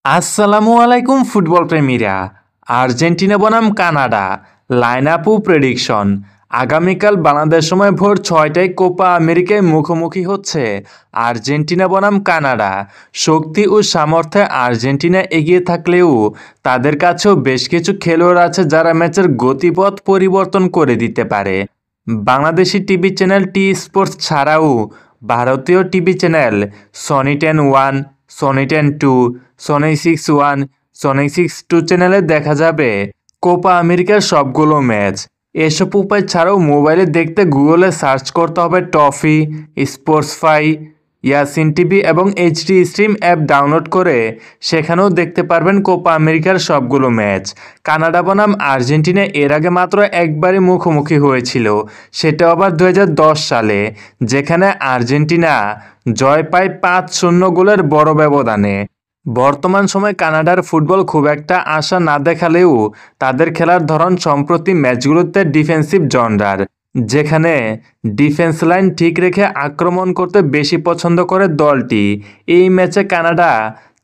আসসালামু আলাইকুম football প্রেমীরা। Argentina বনাম কানাডা লাইন আপ ও প্রেডিকশন। আগামীকাল বাংলাদেশ সময় ভোর 6টায় কোপা আমেরিকায় মুখোমুখি হচ্ছে আর্জেন্টিনা বনাম কানাডা। শক্তি ও সামর্থ্যে আর্জেন্টিনা এগিয়ে থাকলেও তাদের কাছেও বেশ কিছু খেলোয়াড় আছে যারা ম্যাচের গতিপথ পরিবর্তন করে দিতে পারে। Bangladeshi TV channel T Sports ছাড়াও ভারতীয় TV channel Sony 10-1, Sony 10-2, Sony 6-1, Sony 6-2 চ্যানেলে দেখা যাবে কোপা আমেরিকার সবগুলো ম্যাচ। এসব উপায় ছাড়াও মোবাইলে দেখতে গুগলে সার্চ করতে হবে টফি, স্পোর্টসফাই, ইয়াসিন টিভি এবং এইচডি স্ট্রিম অ্যাপ ডাউনলোড করে সেখানেও দেখতে পারবেন কোপা আমেরিকার সবগুলো ম্যাচ। কানাডা বনাম আর্জেন্টিনা এর আগে মাত্র একবারই মুখোমুখি হয়েছিল, সেটা আবার 2010 সালে, যেখানে আর্জেন্টিনা জয় পায় 5-0 গোলের বড় ব্যবধানে। বর্তমান সময়ে কানাডার ফুটবল খুব একটা আশা না দেখালেও তাদের খেলার ধরন সম্প্রতি ম্যাচগুলোতে ডিফেন্সিভ জনরার, যেখানে ডিফেন্স লাইন ঠিক রেখে আক্রমণ করতে বেশি পছন্দ করে দলটি। এই ম্যাচে কানাডা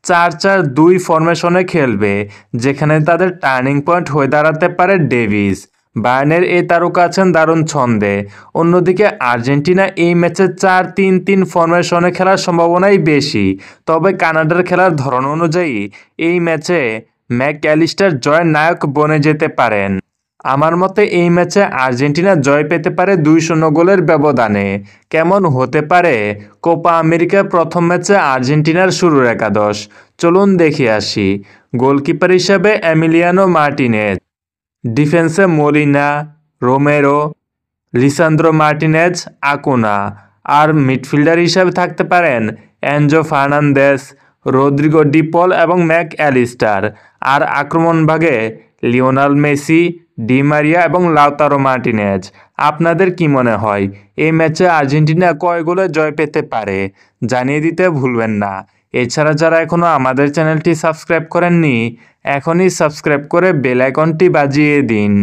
4-4-2 ফরমেশনে খেলবে, যেখানে তাদের টার্নিং পয়েন্ট হয়ে দাঁড়াতে পারে ডেভিস। বায়ার্নের এই তারকা আছেন দারুণ ছন্দে। অন্যদিকে আর্জেন্টিনা এই ম্যাচে 4-3-3 ফরমেশনে খেলার সম্ভাবনাই বেশি। তবে কানাডার খেলার ধরন অনুযায়ী এই ম্যাচে ম্যাকঅ্যালিস্টার জয়ের নায়ক বনে যেতে পারেন। আমার মতে এই ম্যাচে আর্জেন্টিনা জয় পেতে পারে 2-0 গোলের ব্যবধানে। কেমন হতে পারে কোপা আমেরিকার প্রথম ম্যাচে আর্জেন্টিনার শুরুর একাদশ? চলুন দেখে আসি। গোলকিপার হিসেবে এমিলিয়ানো মার্টিনেজ, ডিফেন্সে Molina, Romero, Lisandro Martinez, Acuna. আর মিডফিল্ডার হিসেবে থাকতে পারেন Enzo Fernandez, Rodrigo De Paul এবং ম্যাকঅ্যালিস্টার। আর আক্রমণ ভাগে লিওনেল মেসি, ডি মারিয়া এবং লাউতারো মার্টিনেজ। আপনাদের কি মনে হয় এই ম্যাচে আর্জেন্টিনা কয় গোলে জয় পেতে পারে? জানিয়ে দিতে ভুলবেন না। এছাড়া যারা এখনও আমাদের চ্যানেলটি সাবস্ক্রাইব করেননি, এখনই সাবস্ক্রাইব করে বেল আইকনটি বাজিয়ে দিন।